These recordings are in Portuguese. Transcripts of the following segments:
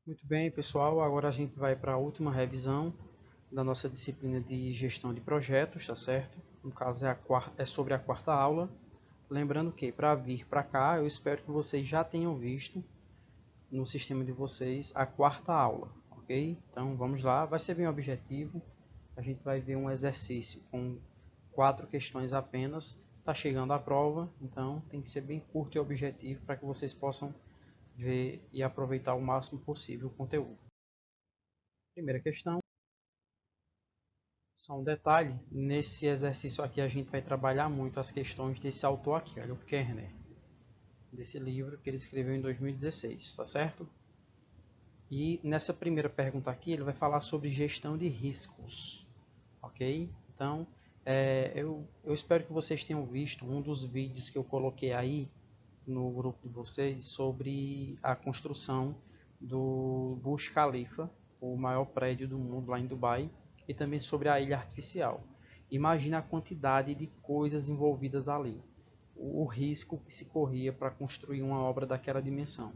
Muito bem, pessoal. Agora a gente vai para a última revisão da nossa disciplina de gestão de projetos, tá certo? No caso é sobre a quarta aula. Lembrando que para vir para cá, eu espero que vocês já tenham visto no sistema de vocês a quarta aula, ok? Então vamos lá, vai ser bem objetivo. A gente vai ver um exercício com 4 questões apenas. Está chegando a prova, então tem que ser bem curto e objetivo para que vocês possam ver e aproveitar o máximo possível o conteúdo. Primeira questão, só um detalhe, nesse exercício aqui a gente vai trabalhar muito as questões desse autor aqui, olha, o Kerner, desse livro que ele escreveu em 2016, tá certo? E nessa primeira pergunta aqui ele vai falar sobre gestão de riscos, ok? Então, eu espero que vocês tenham visto um dos vídeos que eu coloquei aí no grupo de vocês sobre a construção do Burj Khalifa, o maior prédio do mundo lá em Dubai, e também sobre a ilha artificial. Imagina a quantidade de coisas envolvidas ali, o risco que se corria para construir uma obra daquela dimensão.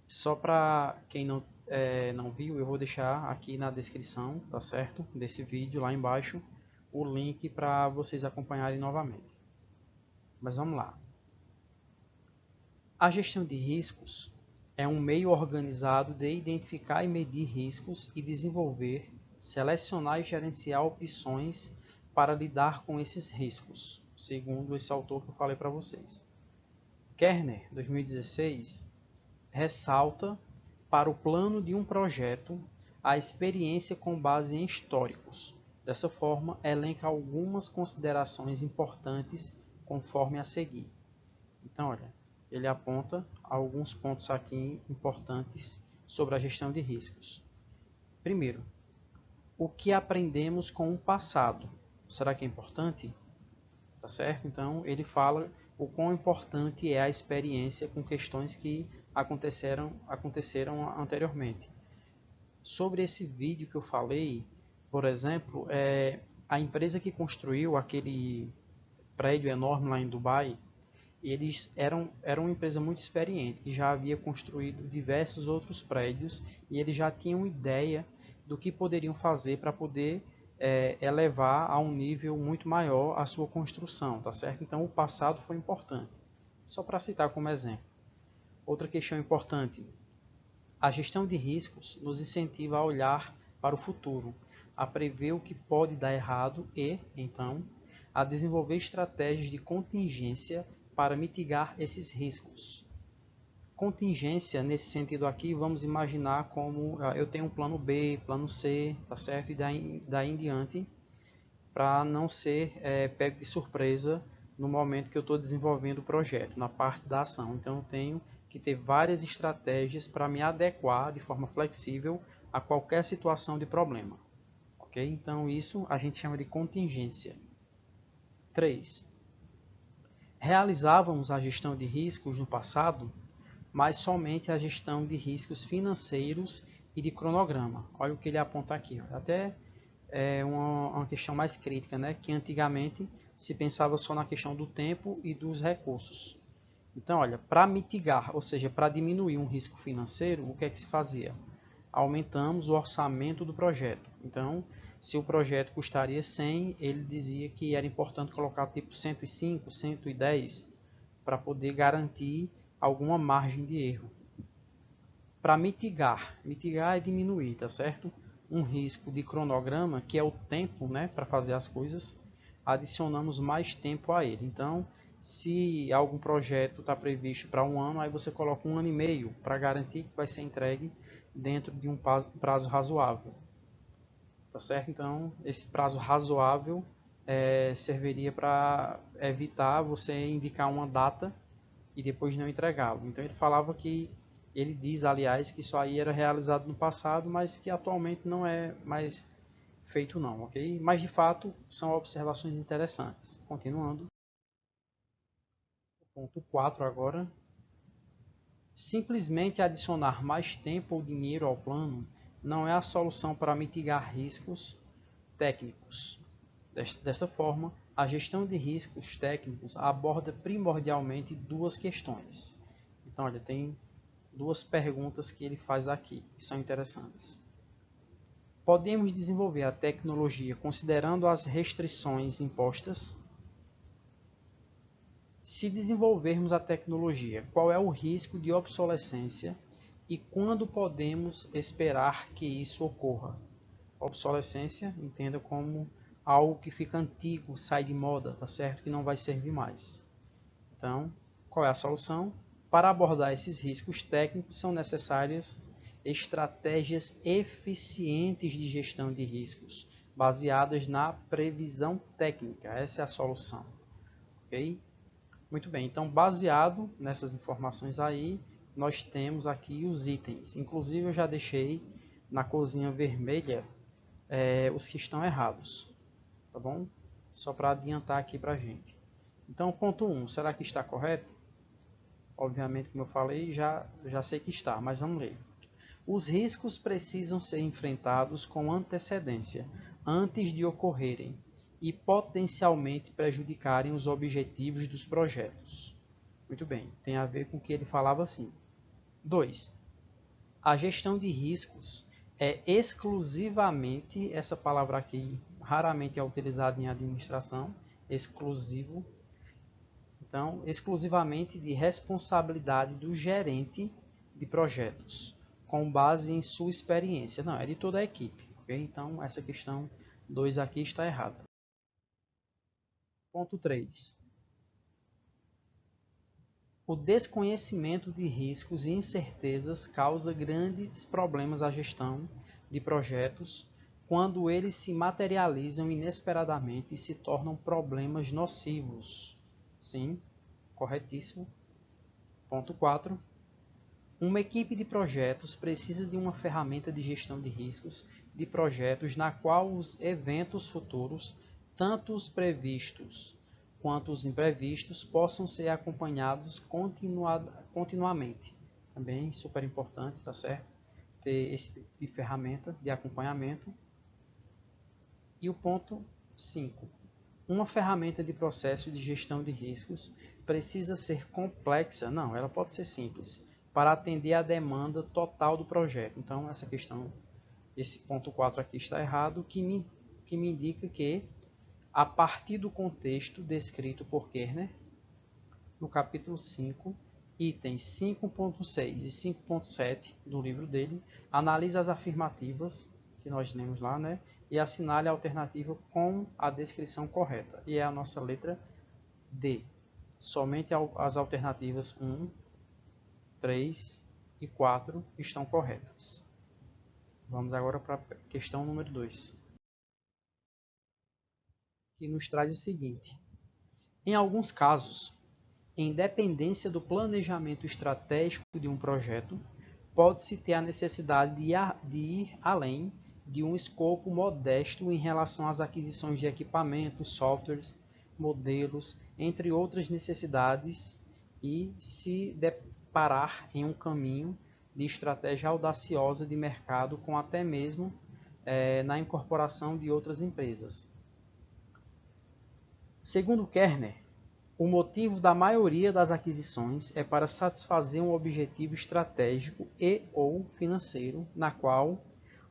Só para quem não viu, eu vou deixar aqui na descrição, tá certo? Desse vídeo lá embaixo, o link para vocês acompanharem novamente. Mas vamos lá. A gestão de riscos é um meio organizado de identificar e medir riscos e desenvolver, selecionar e gerenciar opções para lidar com esses riscos, segundo esse autor que eu falei para vocês. Kerner, 2016, ressalta para o plano de um projeto a experiência com base em históricos. Dessa forma, elenca algumas considerações importantes conforme a seguir. Então, olha, ele aponta alguns pontos aqui importantes sobre a gestão de riscos. Primeiro, o que aprendemos com o passado? Será que é importante? Tá certo? Então, ele fala o quão importante é a experiência com questões que aconteceram anteriormente. Sobre esse vídeo que eu falei, por exemplo, a empresa que construiu aquele prédio enorme lá em Dubai, eles eram uma empresa muito experiente, que já havia construído diversos outros prédios e eles já tinham ideia do que poderiam fazer para poder elevar a um nível muito maior a sua construção, tá certo? Então o passado foi importante. Só para citar como exemplo. Outra questão importante, a gestão de riscos nos incentiva a olhar para o futuro, a prever o que pode dar errado e, então, a desenvolver estratégias de contingência para mitigar esses riscos. Contingência, nesse sentido aqui, vamos imaginar como eu tenho um plano B, plano C, tá certo? E daí em diante, para não ser pego de surpresa no momento que eu estou desenvolvendo o projeto, na parte da ação. Então, eu tenho que ter várias estratégias para me adequar de forma flexível a qualquer situação de problema. Ok? Então, isso a gente chama de contingência. 3. Realizávamos a gestão de riscos no passado, mas somente a gestão de riscos financeiros e de cronograma. Olha o que ele aponta aqui. Até uma questão mais crítica, né? Que antigamente se pensava só na questão do tempo e dos recursos. Então, olha, para mitigar, ou seja, para diminuir um risco financeiro, o que é que se fazia? Aumentamos o orçamento do projeto. Então, se o projeto custaria 100, ele dizia que era importante colocar tipo 105, 110 para poder garantir alguma margem de erro. Para mitigar é diminuir, tá certo? Um risco de cronograma, que é o tempo, né, para fazer as coisas, adicionamos mais tempo a ele. Então, se algum projeto está previsto para um ano, aí você coloca 1 ano e meio para garantir que vai ser entregue dentro de um prazo razoável, tá certo? Então, esse prazo razoável serviria para evitar você indicar uma data e depois não entregá-lo. Então ele falava que ele diz, aliás, que isso aí era realizado no passado, mas que atualmente não é mais feito não, ok? Mas de fato são observações interessantes. Continuando, ponto 4 agora. Simplesmente adicionar mais tempo ou dinheiro ao plano não é a solução para mitigar riscos técnicos. Dessa forma, a gestão de riscos técnicos aborda primordialmente duas questões. Então, olha, tem duas perguntas que ele faz aqui, que são interessantes. Podemos desenvolver a tecnologia considerando as restrições impostas? Se desenvolvermos a tecnologia, qual é o risco de obsolescência e quando podemos esperar que isso ocorra? Obsolescência, entenda como algo que fica antigo, sai de moda, tá certo? Que não vai servir mais. Então, qual é a solução? Para abordar esses riscos técnicos, são necessárias estratégias eficientes de gestão de riscos, baseadas na previsão técnica. Essa é a solução. Ok? Muito bem, então baseado nessas informações aí, nós temos aqui os itens. Inclusive eu já deixei na corzinha vermelha os que estão errados, tá bom? Só para adiantar aqui para a gente. Então, ponto 1, será que está correto? Obviamente, como eu falei, já sei que está, mas vamos ler. Os riscos precisam ser enfrentados com antecedência, antes de ocorrerem, e potencialmente prejudicarem os objetivos dos projetos. Muito bem, tem a ver com o que ele falava assim. 2. A gestão de riscos é exclusivamente, essa palavra aqui raramente é utilizada em administração, exclusivo. Então, exclusivamente de responsabilidade do gerente de projetos, com base em sua experiência. Não, é de toda a equipe. Okay? Então, essa questão 2 aqui está errada. Ponto 3. O desconhecimento de riscos e incertezas causa grandes problemas à gestão de projetos quando eles se materializam inesperadamente e se tornam problemas nocivos. Sim, corretíssimo. Ponto 4. Uma equipe de projetos precisa de uma ferramenta de gestão de riscos de projetos na qual os eventos futuros, tanto os previstos quanto os imprevistos, possam ser acompanhados continuamente. Também super importante, tá certo? Ter esse tipo de ferramenta de acompanhamento. E o ponto 5. Uma ferramenta de processo de gestão de riscos precisa ser complexa? Não, ela pode ser simples, para atender à demanda total do projeto. Então, essa questão, esse ponto 4 aqui está errado, que me indica que, a partir do contexto descrito por Kerner, no capítulo 5, itens 5.6 e 5.7 do livro dele, analisa as afirmativas que nós lemos lá, né? E assinale a alternativa com a descrição correta. E é a nossa letra D. Somente as alternativas 1, 3 e 4 estão corretas. Vamos agora para a questão número 2, que nos traz o seguinte. Em alguns casos, em dependência do planejamento estratégico de um projeto, pode-se ter a necessidade de ir além de um escopo modesto em relação às aquisições de equipamentos, softwares, modelos, entre outras necessidades, e se deparar em um caminho de estratégia audaciosa de mercado, com até mesmo na incorporação de outras empresas. Segundo Kerner, o motivo da maioria das aquisições é para satisfazer um objetivo estratégico e/ou financeiro, na qual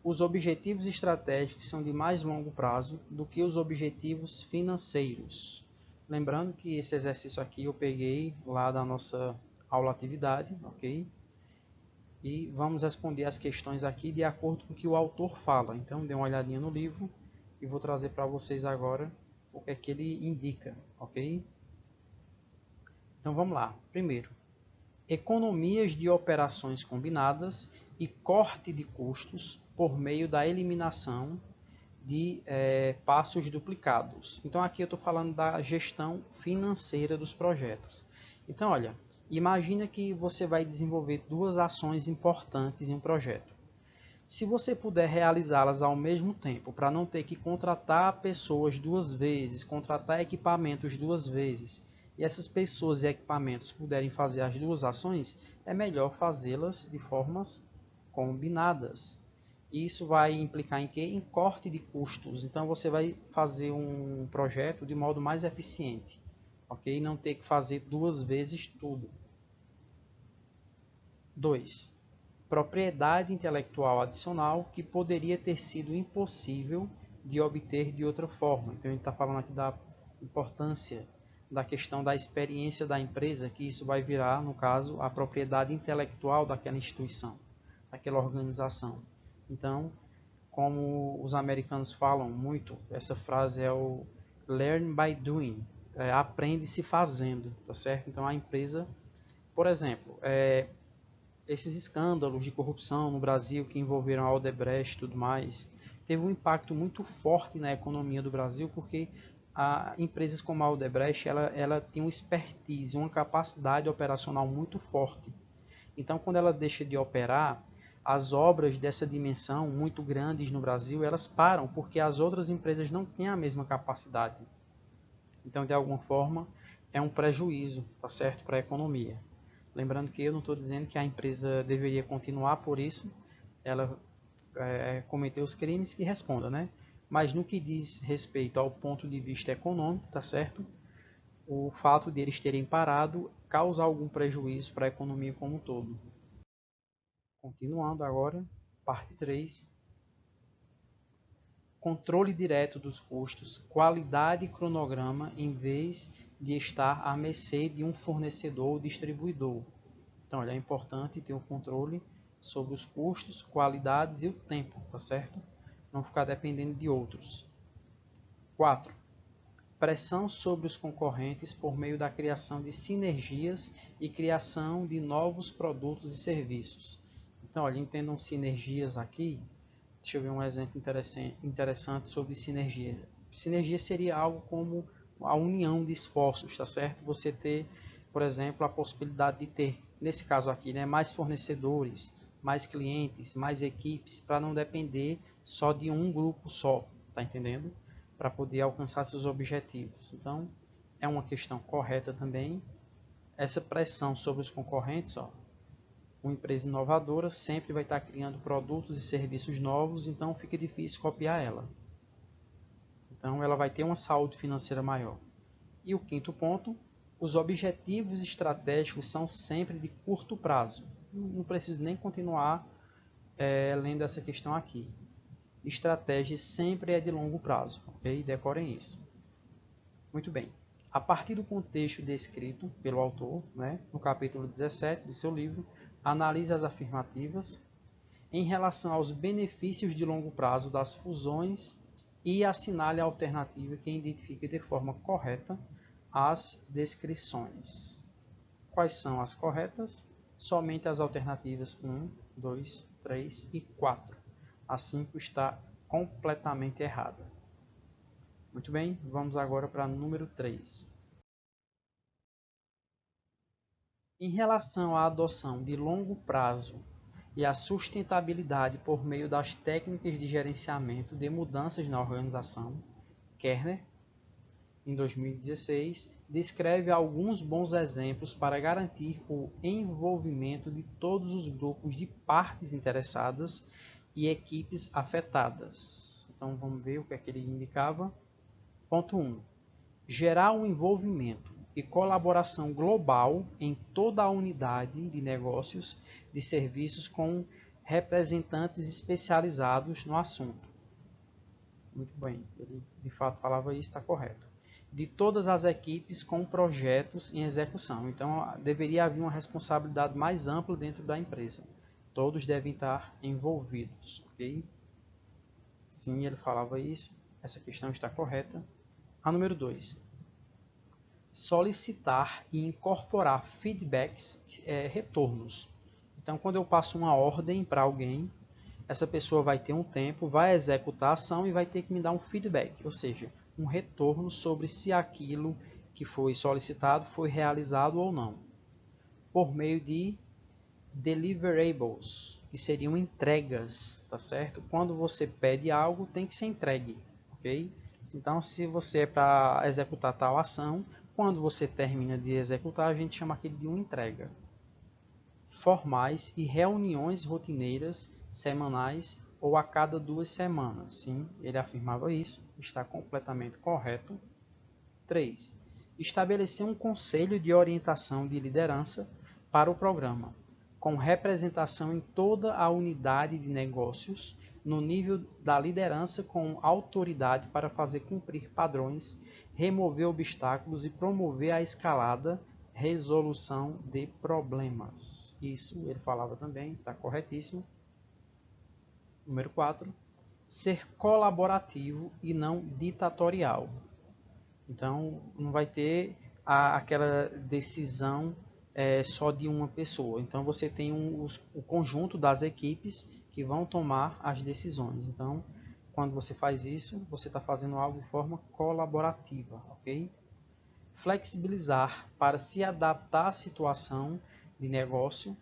os objetivos estratégicos são de mais longo prazo do que os objetivos financeiros. Lembrando que esse exercício aqui eu peguei lá da nossa aula atividade, ok? E vamos responder as questões aqui de acordo com o que o autor fala. Então, dê uma olhadinha no livro e vou trazer para vocês agora o que é que ele indica, ok? Então vamos lá. Primeiro, economias de operações combinadas e corte de custos por meio da eliminação de passos duplicados. Então aqui eu estou falando da gestão financeira dos projetos. Então olha, imagina que você vai desenvolver duas ações importantes em um projeto. Se você puder realizá-las ao mesmo tempo, para não ter que contratar pessoas duas vezes, contratar equipamentos duas vezes, e essas pessoas e equipamentos puderem fazer as duas ações, é melhor fazê-las de formas combinadas. E isso vai implicar em quê? Em corte de custos. Então você vai fazer um projeto de modo mais eficiente, ok? Não ter que fazer duas vezes tudo. 2. Propriedade intelectual adicional que poderia ter sido impossível de obter de outra forma. Então, a gente está falando aqui da importância da questão da experiência da empresa, que isso vai virar, no caso, a propriedade intelectual daquela instituição, daquela organização. Então, como os americanos falam muito, essa frase é o learn by doing, aprende-se fazendo, tá certo? Então, a empresa, por exemplo, esses escândalos de corrupção no Brasil que envolveram a Odebrecht e tudo mais, teve um impacto muito forte na economia do Brasil, porque empresas como a Odebrecht, ela tem uma expertise, uma capacidade operacional muito forte. Então, quando ela deixa de operar, as obras dessa dimensão, muito grandes no Brasil, elas param, porque as outras empresas não têm a mesma capacidade. Então, de alguma forma, é um prejuízo, tá certo, para a economia. Lembrando que eu não estou dizendo que a empresa deveria continuar por isso, ela cometeu os crimes, que responda, né? Mas no que diz respeito ao ponto de vista econômico, tá certo? O fato de eles terem parado causa algum prejuízo para a economia como um todo. Continuando agora, parte 3. Controle direto dos custos, qualidade e cronograma em vez de estar à mercê de um fornecedor ou distribuidor. Então, é importante ter um controle sobre os custos, qualidades e o tempo, tá certo? Não ficar dependendo de outros. 4. Pressão sobre os concorrentes por meio da criação de sinergias e criação de novos produtos e serviços. Então, olha, entendam sinergias aqui. Deixa eu ver um exemplo interessante sobre sinergia. Sinergia seria algo como a união de esforços, tá certo? Você ter, por exemplo, a possibilidade de ter, nesse caso aqui, né, mais fornecedores, mais clientes, mais equipes, para não depender só de um grupo só, tá entendendo? Para poder alcançar seus objetivos. Então, é uma questão correta também. Essa pressão sobre os concorrentes, ó, uma empresa inovadora sempre vai estar criando produtos e serviços novos, então fica difícil copiar ela. Então ela vai ter uma saúde financeira maior. E o quinto ponto, os objetivos estratégicos são sempre de curto prazo. Não preciso nem continuar lendo essa questão aqui. Estratégia sempre é de longo prazo, ok? Decorem isso. Muito bem. A partir do contexto descrito pelo autor, né, no capítulo 17 do seu livro, analise as afirmativas em relação aos benefícios de longo prazo das fusões e assinale a alternativa que identifique de forma correta as descrições. Quais são as corretas? Somente as alternativas 1, 2, 3 e 4. A 5 está completamente errada. Muito bem, vamos agora para número 3. Em relação à adoção de longo prazo e à sustentabilidade por meio das técnicas de gerenciamento de mudanças na organização, Kerner, em 2016, descreve alguns bons exemplos para garantir o envolvimento de todos os grupos de partes interessadas e equipes afetadas. Então vamos ver o que é que ele indicava. Ponto 1. Gerar um envolvimento e colaboração global em toda a unidade de negócios de serviços com representantes especializados no assunto. Muito bem, ele de fato falava isso, está correto. De todas as equipes com projetos em execução. Então, deveria haver uma responsabilidade mais ampla dentro da empresa. Todos devem estar envolvidos, ok? Sim, ele falava isso. Essa questão está correta. A número 2. Solicitar e incorporar feedbacks, retornos. Então, quando eu passo uma ordem para alguém, essa pessoa vai ter um tempo, vai executar a ação e vai ter que me dar um feedback, ou seja, um retorno sobre se aquilo que foi solicitado foi realizado ou não, por meio de deliverables, que seriam entregas, tá certo? Quando você pede algo, tem que ser entregue, ok? Então, se você é para executar tal ação, quando você termina de executar, a gente chama aquilo de uma entrega. Formais e reuniões rotineiras, semanais ou a cada 2 semanas. Sim, ele afirmava isso, está completamente correto. 3. Estabelecer um conselho de orientação de liderança para o programa, com representação em toda a unidade de negócios, no nível da liderança com autoridade para fazer cumprir padrões, remover obstáculos e promover a escalada, resolução de problemas. Isso ele falava também, está corretíssimo. Número 4. Ser colaborativo e não ditatorial. Então, não vai ter aquela decisão só de uma pessoa. Então, você tem o conjunto das equipes que vão tomar as decisões. Então, quando você faz isso, você está fazendo algo de forma colaborativa, ok? Flexibilizar para se adaptar à situação de negócio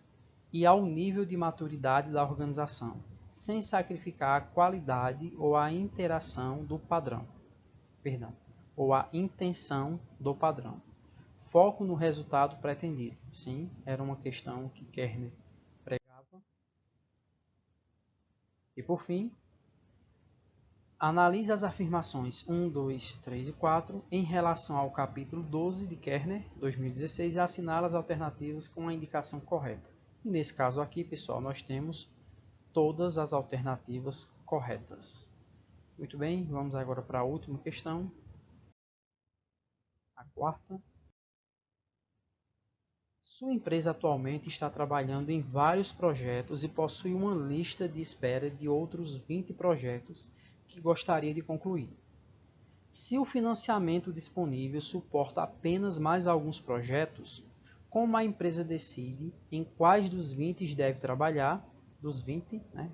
e ao nível de maturidade da organização, sem sacrificar a qualidade ou a interação do padrão. Ou a intenção do padrão. Foco no resultado pretendido. Sim, era uma questão que Kerner pregava. E por fim, analise as afirmações 1, 2, 3 e 4 em relação ao capítulo 12 de Kerner, 2016, e assinale as alternativas com a indicação correta. E nesse caso aqui, pessoal, nós temos todas as alternativas corretas. Muito bem, vamos agora para a última questão. A quarta. Sua empresa atualmente está trabalhando em vários projetos e possui uma lista de espera de outros 20 projetos que gostaria de concluir. Se o financiamento disponível suporta apenas mais alguns projetos, como a empresa decide em quais dos 20 deve trabalhar, dos 20, né,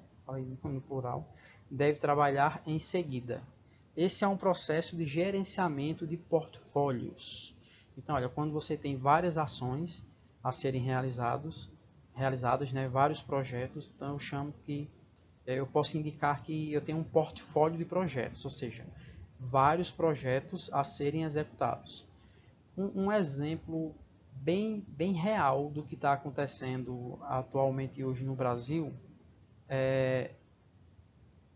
no plural, deve trabalhar em seguida. Esse é um processo de gerenciamento de portfólios. Então, olha, quando você tem várias ações a serem realizadas, né, vários projetos, então eu posso indicar que eu tenho um portfólio de projetos, ou seja, vários projetos a serem executados. Um exemplo bem real do que está acontecendo atualmente hoje no Brasil,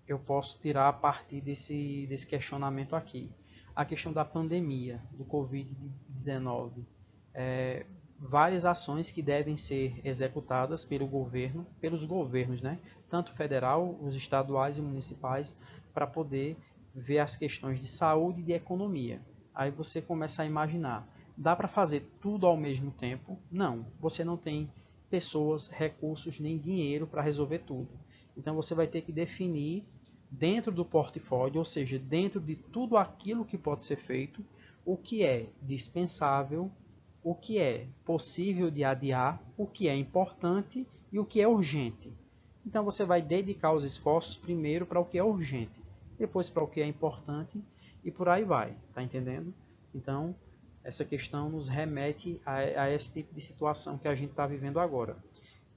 eu posso tirar a partir desse questionamento aqui. A questão da pandemia, do Covid-19. Várias ações que devem ser executadas pelos governos, né? Tanto federal, os estaduais e municipais, para poder ver as questões de saúde e de economia. Aí você começa a imaginar, dá para fazer tudo ao mesmo tempo? Não, você não tem pessoas, recursos nem dinheiro para resolver tudo. Então você vai ter que definir dentro do portfólio, ou seja, dentro de tudo aquilo que pode ser feito, o que é dispensável, o que é possível de adiar, o que é importante e o que é urgente. Então você vai dedicar os esforços primeiro para o que é urgente, depois para o que é importante e por aí vai, tá entendendo? Então essa questão nos remete a esse tipo de situação que a gente está vivendo agora.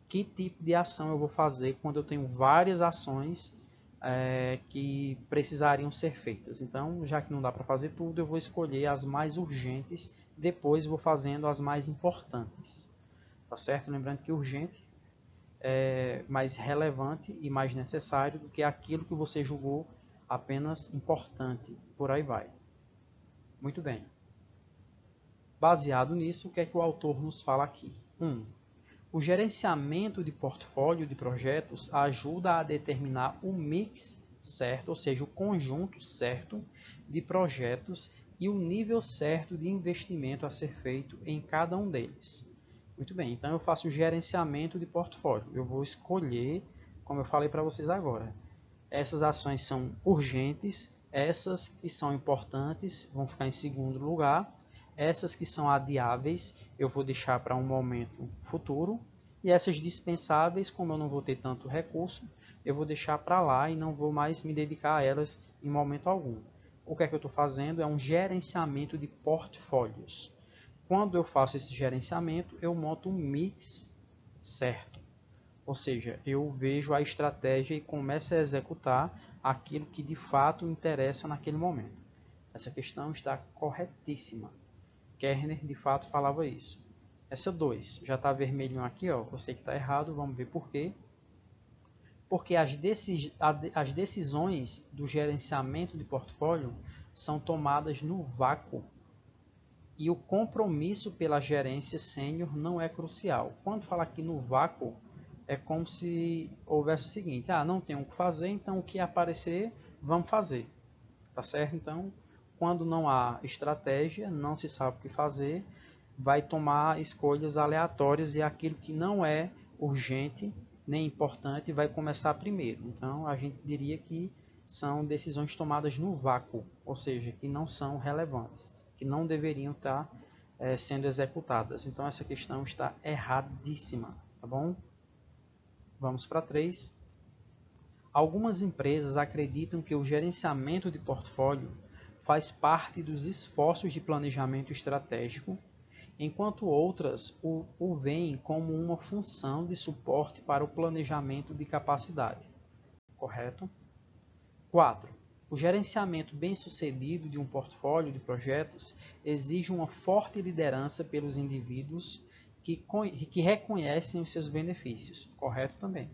Que tipo de ação eu vou fazer quando eu tenho várias ações que precisariam ser feitas? Então, já que não dá para fazer tudo, eu vou escolher as mais urgentes, depois vou fazendo as mais importantes. Tá certo? Lembrando que urgente é mais relevante e mais necessário do que aquilo que você julgou apenas importante. Por aí vai. Muito bem. Baseado nisso, o que é que o autor nos fala aqui? 1. O gerenciamento de portfólio de projetos ajuda a determinar o mix certo, ou seja, o conjunto certo de projetos e o nível certo de investimento a ser feito em cada um deles. Muito bem, então eu faço o gerenciamento de portfólio. Eu vou escolher, como eu falei para vocês agora, essas ações são urgentes, essas que são importantes vão ficar em segundo lugar, essas que são adiáveis eu vou deixar para um momento futuro, e essas dispensáveis, como eu não vou ter tanto recurso, eu vou deixar para lá e não vou mais me dedicar a elas em momento algum. O que é que eu estou fazendo? É um gerenciamento de portfólios. Quando eu faço esse gerenciamento, eu monto um mix certo. Ou seja, eu vejo a estratégia e começo a executar aquilo que de fato interessa naquele momento. Essa questão está corretíssima. Kerner de fato falava isso. Essa 2 já está vermelhinho aqui, ó. Você que está errado, vamos ver por quê. Porque as decisões do gerenciamento de portfólio são tomadas no vácuo. e o compromisso pela gerência sênior não é crucial. Quando fala aqui no vácuo, é como se houvesse o seguinte: não tem o que fazer, então o que aparecer, vamos fazer. Tá certo? Então, quando não há estratégia, não se sabe o que fazer, vai tomar escolhas aleatórias e aquilo que não é urgente nem importante vai começar primeiro. Então, a gente diria que são decisões tomadas no vácuo, ou seja, que não são relevantes, que não deveriam estar sendo executadas. Então, essa questão está erradíssima, tá bom? Vamos para 3. Algumas empresas acreditam que o gerenciamento de portfólio faz parte dos esforços de planejamento estratégico, enquanto outras o veem como uma função de suporte para o planejamento de capacidade. Correto? 4. O gerenciamento bem-sucedido de um portfólio de projetos exige uma forte liderança pelos indivíduos que reconhecem os seus benefícios. Correto também.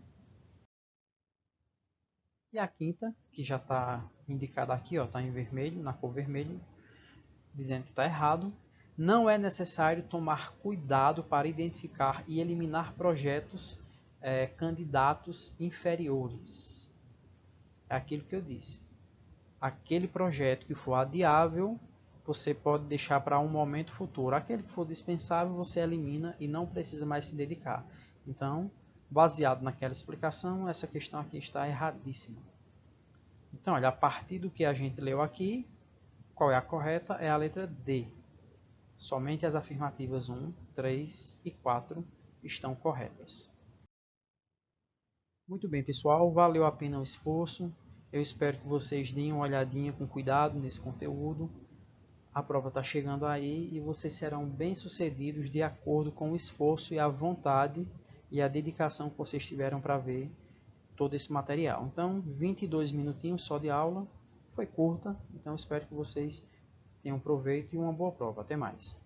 E a quinta, que já está indicada aqui, está em vermelho, na cor vermelho, dizendo que está errado. Não é necessário tomar cuidado para identificar e eliminar projetos candidatos inferiores. É aquilo que eu disse. Aquele projeto que for adiável, você pode deixar para um momento futuro. Aquele que for dispensável, você elimina e não precisa mais se dedicar. Então, baseado naquela explicação, essa questão aqui está erradíssima. Então, olha, a partir do que a gente leu aqui, qual é a correta? É a letra D. Somente as afirmativas 1, 3 e 4 estão corretas. Muito bem, pessoal, valeu a pena o esforço. Eu espero que vocês deem uma olhadinha com cuidado nesse conteúdo. A prova está chegando aí e vocês serão bem-sucedidos de acordo com o esforço e a vontade e a dedicação que vocês tiveram para ver todo esse material. Então, 22 minutinhos só de aula, foi curta, então espero que vocês tenham proveito e uma boa prova. Até mais.